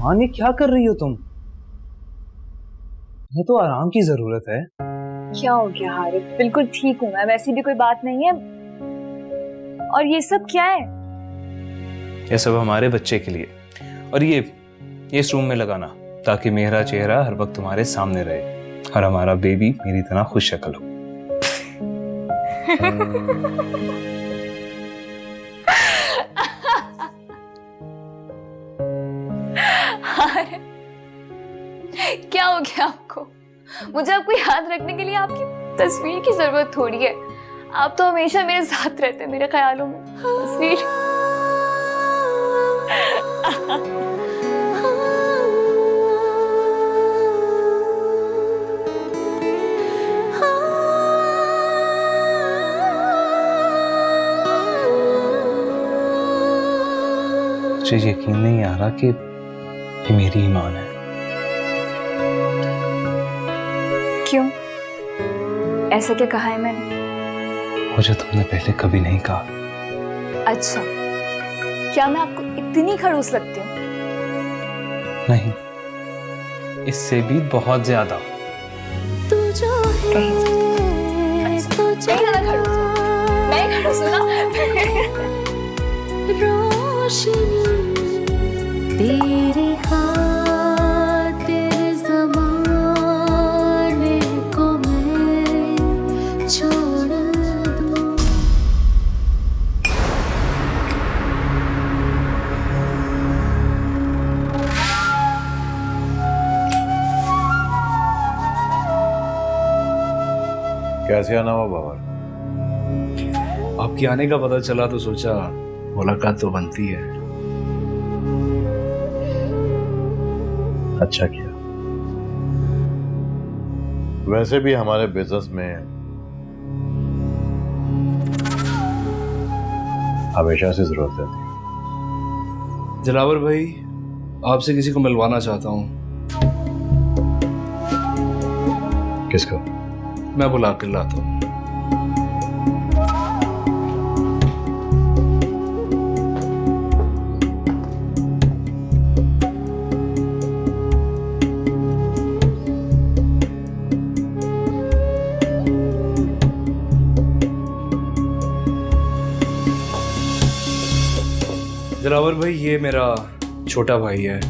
शिशान, ये क्या कर रही हो तुम? तुम्हें तो आराम की जरूरत है। क्या हो गया हारिस? बिल्कुल ठीक हूँ मैं, वैसी भी कोई बात नहीं है। और ये सब क्या है? ये सब हमारे बच्चे के लिए, और ये इस रूम में लगाना ताकि मेरा चेहरा हर वक्त तुम्हारे सामने रहे और हमारा बेबी मेरी तरह खुश शक्ल हो। क्या हो गया आपको? मुझे आपको याद रखने के लिए आपकी तस्वीर की जरूरत थोड़ी है। आप तो हमेशा मेरे साथ रहते हैं, मेरे ख्यालों में। तस्वीर मुझे यकीन नहीं आ रहा कि ये मेरी ईमान है। क्यों? ऐसा क्या कहा है मैंने? मुझे तुमने पहले कभी नहीं कहा। अच्छा, क्या मैं आपको इतनी खड़ूस लगती हूँ? नहीं, इससे भी बहुत ज्यादा। मैं खड़ूस हूँ ना? तेरी खातिर ज़माने को मैं छोड़ दूँ। कैसे आना हुआ बाबर? आपके आने का पता चला तो सोचा मुलाकात तो बनती है। अच्छा किया। वैसे भी हमारे बिजनेस में हमेशा से जरूरत रहती है। दिलावर भाई, आपसे किसी को मिलवाना चाहता हूँ। किसको? मैं बुला कर लाता हूँ। दिलावर भाई, ये मेरा छोटा भाई है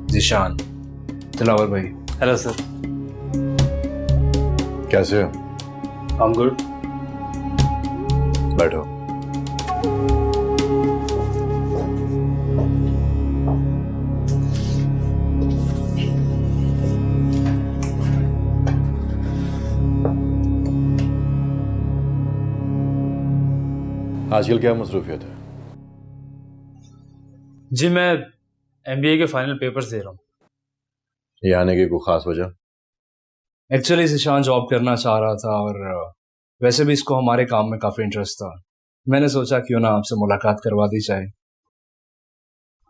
जिशान। दिलावर भाई। Hello sir. कैसे हो? I'm good। बैठो। आजकल क्या मसरूफियत है? जी, मैं MBA के फाइनल पेपर्स दे रहा हूँ। ये आने की कोई खास वजह? एक्चुअली जिशान जॉब करना चाह रहा था और वैसे भी इसको हमारे काम में काफी इंटरेस्ट था। मैंने सोचा क्यों ना आपसे मुलाकात करवा दी जाए।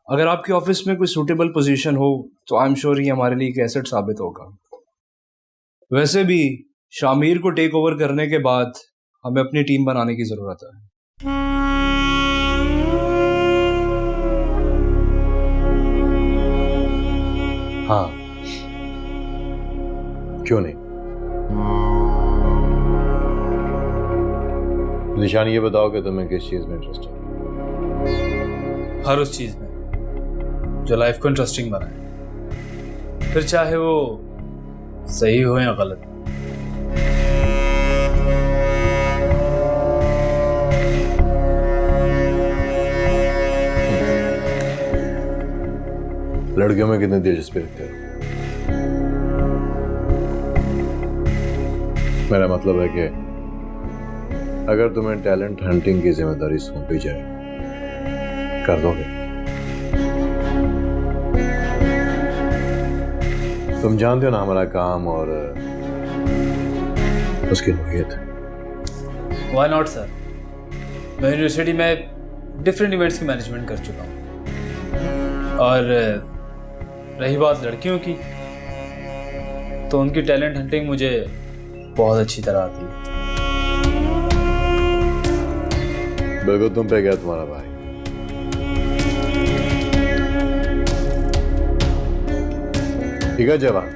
अगर आपके ऑफिस में कोई सूटेबल पोजीशन हो तो आई एम श्योर ये हमारे लिए एक एसेट साबित होगा। वैसे भी शामिर को टेक ओवर करने के बाद हमें अपनी टीम बनाने की जरूरत है। हाँ, क्यों नहीं? निशान, ये बताओ कि तुम्हें किस चीज में इंटरेस्ट है? हर उस चीज में जो लाइफ को इंटरेस्टिंग बनाए, फिर चाहे वो सही हो या गलत। लड़कियों में कितनी दिलचस्पी रखते हो? मेरा मतलब है कि अगर तुम्हें टैलेंट हंटिंग की जिम्मेदारी सौंपी जाए, कर दोगे? तुम जानते हो ना हमारा काम और उसकी नोयत। Why not sir. मैं यूनिवर्सिटी में डिफरेंट इवेंट्स की मैनेजमेंट कर चुका हूँ, और रही बात लड़कियों की, तो उनकी टैलेंट हंटिंग मुझे बहुत अच्छी तरह आती है। बिल्कुल तुम पे गया तुम्हारा भाई। ठीक है जवान,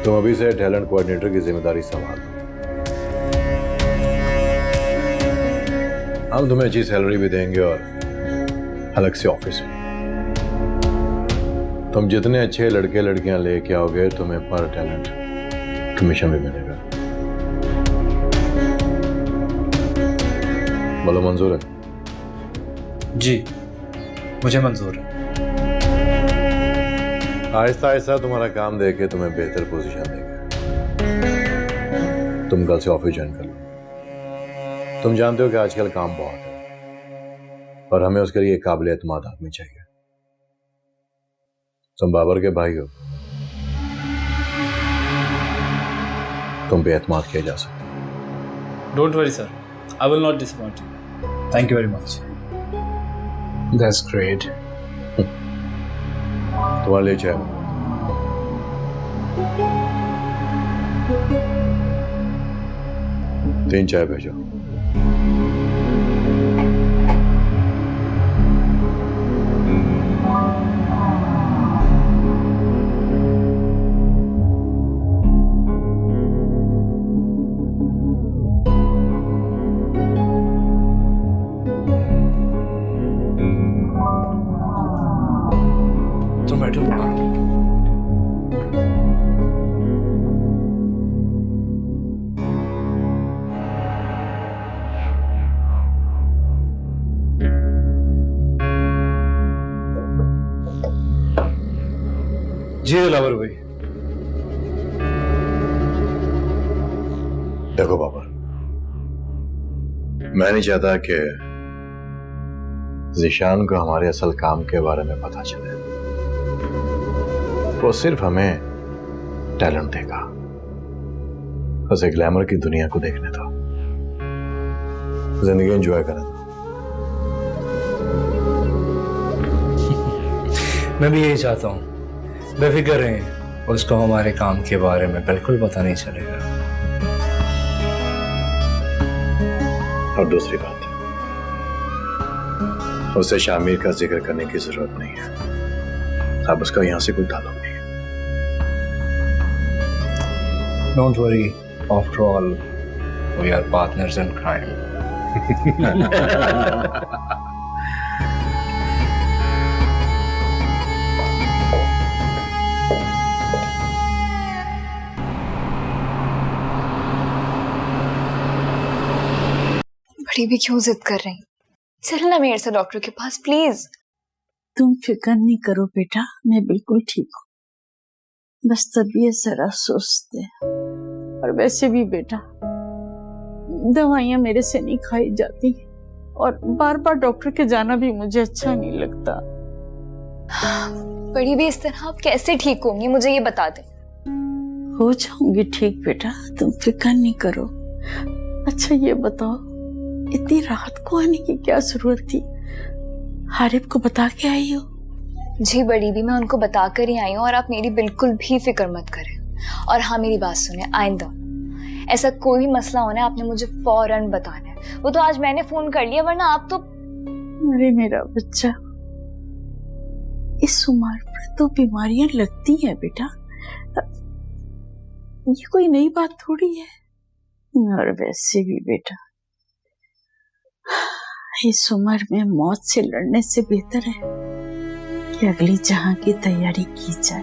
तुम अभी से टैलेंट कोऑर्डिनेटर की जिम्मेदारी संभाल लो। हम तुम्हें अच्छी सैलरी भी देंगे और अलग से ऑफिस में। तुम जितने अच्छे लड़के लड़कियां लेके आओगे तुम्हें पर टैलेंट कमीशन भी मिलेगा। बोलो मंजूर है? जी मुझे मंजूर है। आहिस्ता आहिस्ता तुम्हारा काम देके तुम्हें बेहतर पोजीशन देगा। तुम कल से ऑफिस ज्वाइन कर लो। तुम जानते हो कि आजकल काम बहुत है और हमें उसके लिए काबिल एतमाद आदमी चाहिए। तुम बाबर के भाई हो, तुम पे एतमाद किया जा सकता है। Don't worry sir, I will not disappoint you. Thank you very much. That's great. तुम्हारे लिए चाय। तीन चाय भेजो। तुम बैठो। जी दिलावर भाई। देखो बाबर, मैं नहीं चाहता कि ज़िशान को हमारे असल काम के बारे में पता चले। वो सिर्फ हमें टैलेंट देगा, उसे ग्लैमर की दुनिया को देखने दो, जिंदगी एंजॉय करने दो। मैं भी यही चाहता हूँ। बेफिक्र रहें, उसको हमारे काम के बारे में बिल्कुल पता नहीं चलेगा। और दूसरी बात, उसे शामिर का जिक्र करने की जरूरत नहीं है। अब उसका यहां से कोई ताल्लुक नहीं है। Don't worry, after all, we are partners in crime. बड़ी भी क्यों जिद कर रही? चलना मेरे से डॉक्टर के पास प्लीज। तुम फिक्र नहीं करो बेटा, मैं बिल्कुल ठीक हूँ। बस तबीयत जरा सुस्त है। और वैसे भी बेटा, दवाइयाँ मेरे से नहीं खाई जाती और बार बार डॉक्टर के जाना भी मुझे अच्छा नहीं लगता। बड़ी भी इस तरह आप कैसे ठीक होंगी, मुझे ये बता दे। हो जाऊंगी ठीक बेटा, तुम फिक्र नहीं करो। अच्छा ये बताओ, इतनी रात को आने की क्या जरूरत थी? हारिब को बता के आई हो? जी बड़ी भी, मैं उनको बता कर ही आई हूँ और आप मेरी बिल्कुल भी फिक्र मत करें। और हाँ, मेरी बात सुने, आइंदा ऐसा कोई मसला होना है आपने मुझे फौरन बताना है। वो तो आज मैंने फोन कर लिया, वरना आप तो। अरे मेरा बच्चा, इस उम्र पर तो बीमारियां लगती हैं बेटा, ये कोई नई बात थोड़ी है। और वैसे भी बेटा, इस उम्र में मौत से लड़ने से बेहतर है कि अगली जहां की तैयारी की जाए।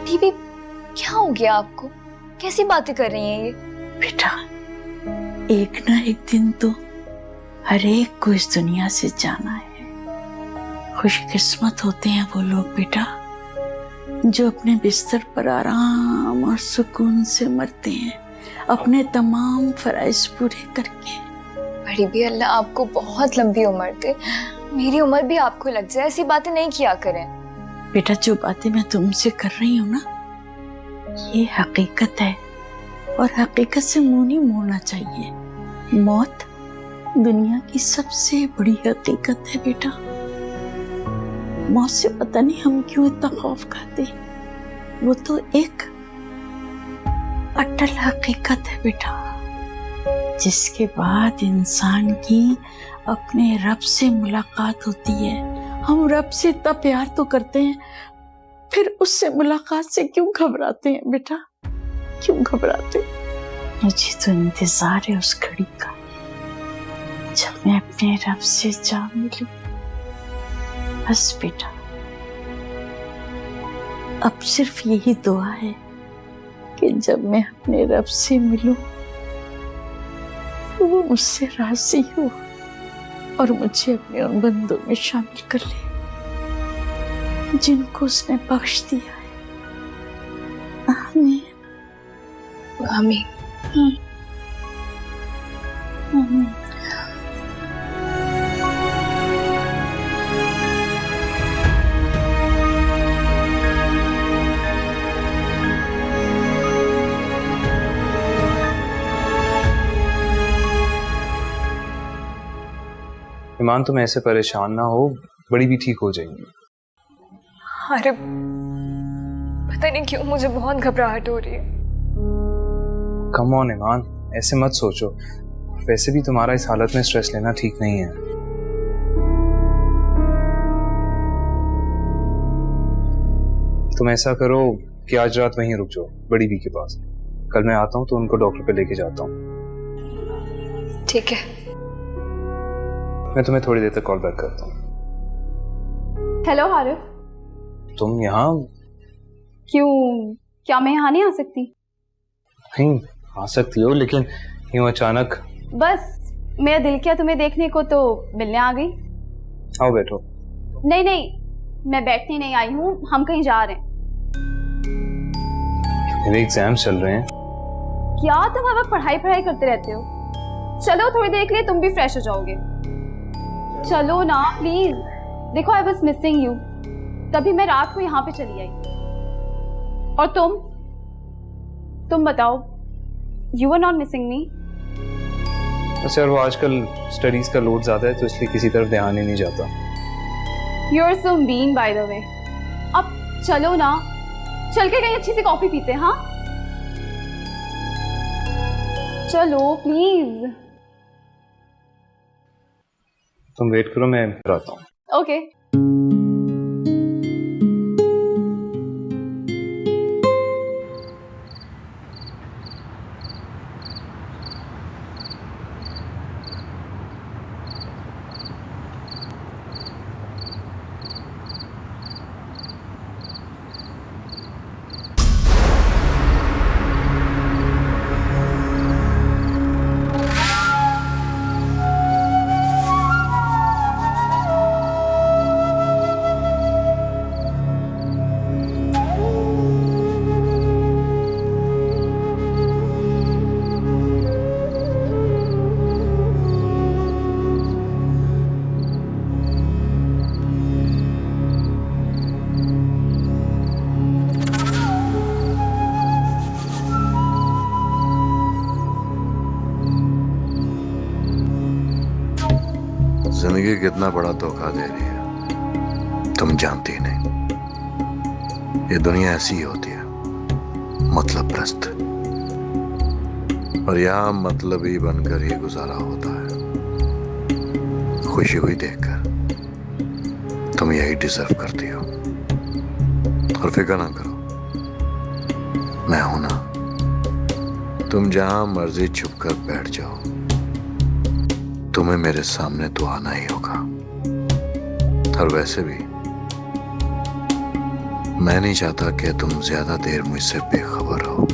दीदी क्या हो गया आपको? कैसी बातें कर रही हैं ये? बेटा, एक ना एक दिन तो हर एक को इस दुनिया से जाना है। खुशकिस्मत होते हैं वो लोग बेटा जो अपने बिस्तर पर आराम और सुकून से मरते हैं, अपने तमाम फराइज पूरे करके। बड़ी भी अल्लाह आपको बहुत लंबी उम्र दे, मेरी उम्र भी आपको लग जाए। ऐसी बातें नहीं किया करें। बेटा, जो बातें मैं तुमसे कर रही हूँ ना, ये हकीकत है और हकीकत से मुंह नहीं मोड़ना चाहिए। मौत दुनिया की सबसे बड़ी हकीकत है बेटा। मौत से पता नहीं हम क्यों इतना खौफ खाते, वो तो एक अटल हकीकत है बेटा, जिसके बाद इंसान की अपने रब से मुलाकात होती है। हम रब से इतना प्यार तो करते हैं, फिर उससे मुलाकात से क्यों घबराते हैं बेटा, क्यों घबराते? मुझे तो इंतजार है उस घड़ी का जब मैं अपने रब से जा मिलूं। बस बेटा, अब सिर्फ यही दुआ है कि जब मैं अपने रब से मिलूं तो वो मुझसे राजी हो और मुझे अपने उन बंदों में शामिल कर ले जिनको उसने बख्श दिया है। आमीन आमीन। आमीन। ईमान, तुम ऐसे परेशान ना हो, बड़ी भी ठीक हो जाएंगी। अरे पता नहीं क्यों मुझे बहुत घबराहट हो रही है। कम ऑन ईमान, ऐसे मत सोचो। वैसे भी तुम्हारा इस हालत में स्ट्रेस लेना ठीक नहीं है। तुम ऐसा करो कि आज रात वहीं रुक जाओ, बड़ी बी के पास। कल मैं आता हूँ तो उनको डॉक्टर पे लेके जाता हूँ। ठीक है। मैं तुम्हें थोड़ी देर तक कॉल बैक करता हूँ। हेलो हारिफ। तुम यहाँ? क्यों, क्या मैं यहाँ नहीं आ सकती? नहीं, आ सकती हो, लेकिन यूं अचानक। बस मेरा दिल किया तुम्हें देखने को तो मिलने आ गई। आओ बैठो। नहीं नहीं, मैं बैठने नहीं आई हूँ, हम कहीं जा रहे हैं। मेरे एग्जाम चल रहे हैं। क्या तुम हर वक्त पढ़ाई पढ़ाई करते रहते हो? चलो थोड़ी देर के लिए तुम भी फ्रेश हो जाओगे। चलो ना प्लीज। देखो आई वॉज मिसिंग यू, तभी मैं रात को यहाँ पे चली आई। और तुम बताओ, you are not missing me? अच्छा यार, वो आजकल स्टडीज का लोड ज्यादा है तो इसलिए किसी तरफ ध्यान ही नहीं जाता। You are so mean by the way. अब चलो ना, चल के कहीं अच्छी सी कॉफी पीते हैं। हाँ चलो प्लीज। तुम वेट करो, मैं आता हूँ। ओके। जिंदगी कितना बड़ा धोखा दे रही है, तुम जानती ही नहीं। ये दुनिया ऐसी ही होती है, मतलब प्रस्त। और यहाँ मतलबी बनकर ही गुजारा होता है। खुशी हुई देखकर, तुम यही डिजर्व करती हो। और फिक्र ना करो, मैं हूं ना। तुम जहां मर्जी छुप कर बैठ जाओ, तुम्हें मेरे सामने तो आना ही होगा। और वैसे भी मैं नहीं चाहता कि तुम ज्यादा देर मुझसे बेखबर हो।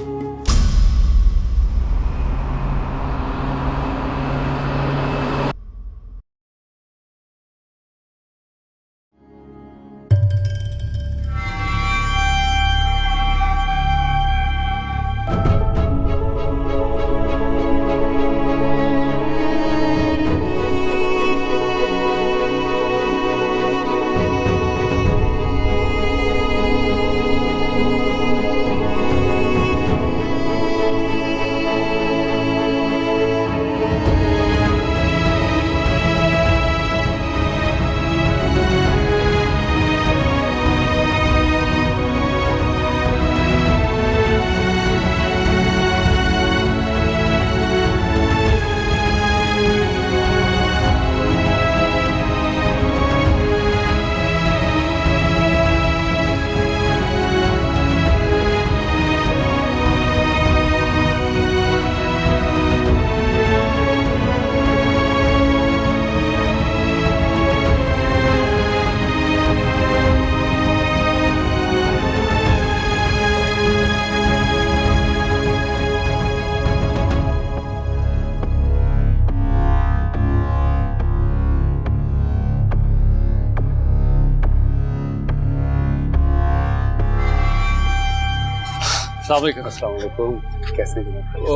अस्सलाम वालेकुम। कैसे हैं? ओ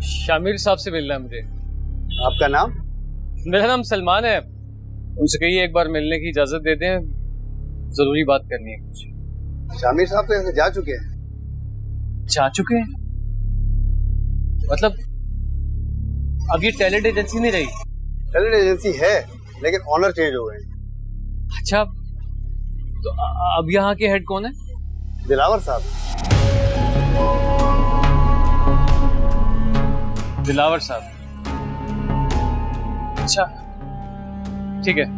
शामिर साहब से मिलना है मुझे। आपका नाम? मेरा नाम सलमान है। उनसे कहिए एक बार मिलने की इजाजत दे दें, जरूरी बात करनी है कुछ। शामिर साहब तो यहाँ से जा चुके हैं। जा चुके हैं? मतलब अब ये टैलेंट एजेंसी नहीं रही? टैलेंट एजेंसी है लेकिन ऑनर चेंज हो गए। अच्छा, तो अब यहाँ के हेड कौन है? दिलावर साहब। दिलावर साहब, अच्छा ठीक है।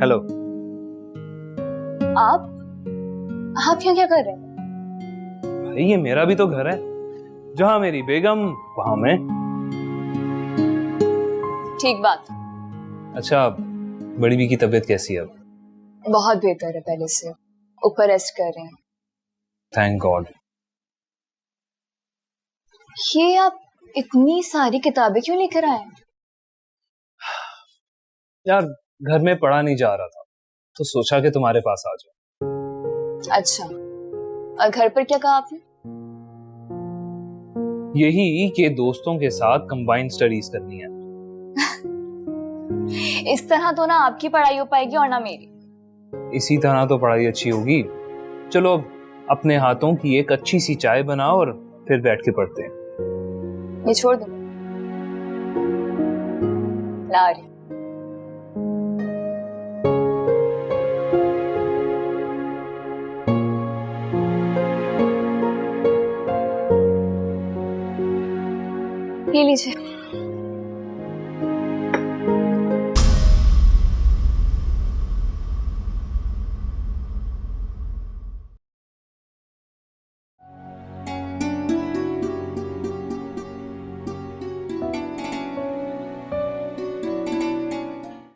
हेलो। आप यहाँ क्या कर रहे हैं? भाई ये मेरा भी तो घर है, जहाँ मेरी बेगम वहां मैं। ठीक बात। अच्छा, बड़ी बी की तबीयत कैसी है अब? बहुत बेहतर है पहले से, ऊपर रेस्ट कर रहे हैं। Thank God. ये आप इतनी सारी किताबें क्यों लेकर आए? यार घर में पढ़ा नहीं जा रहा था तो सोचा कि तुम्हारे पास आ जाओ। अच्छा, और घर पर क्या कहा आपने? यही कि दोस्तों के साथ कंबाइंड स्टडीज करनी है। इस तरह तो ना आपकी पढ़ाई हो पाएगी और ना मेरी। इसी तरह तो पढ़ाई अच्छी होगी। चलो अब अपने हाथों की एक अच्छी सी चाय बनाओ और फिर बैठ के पढ़ते हैं। ये छोड़ दो, ला रही। ये लीजिए।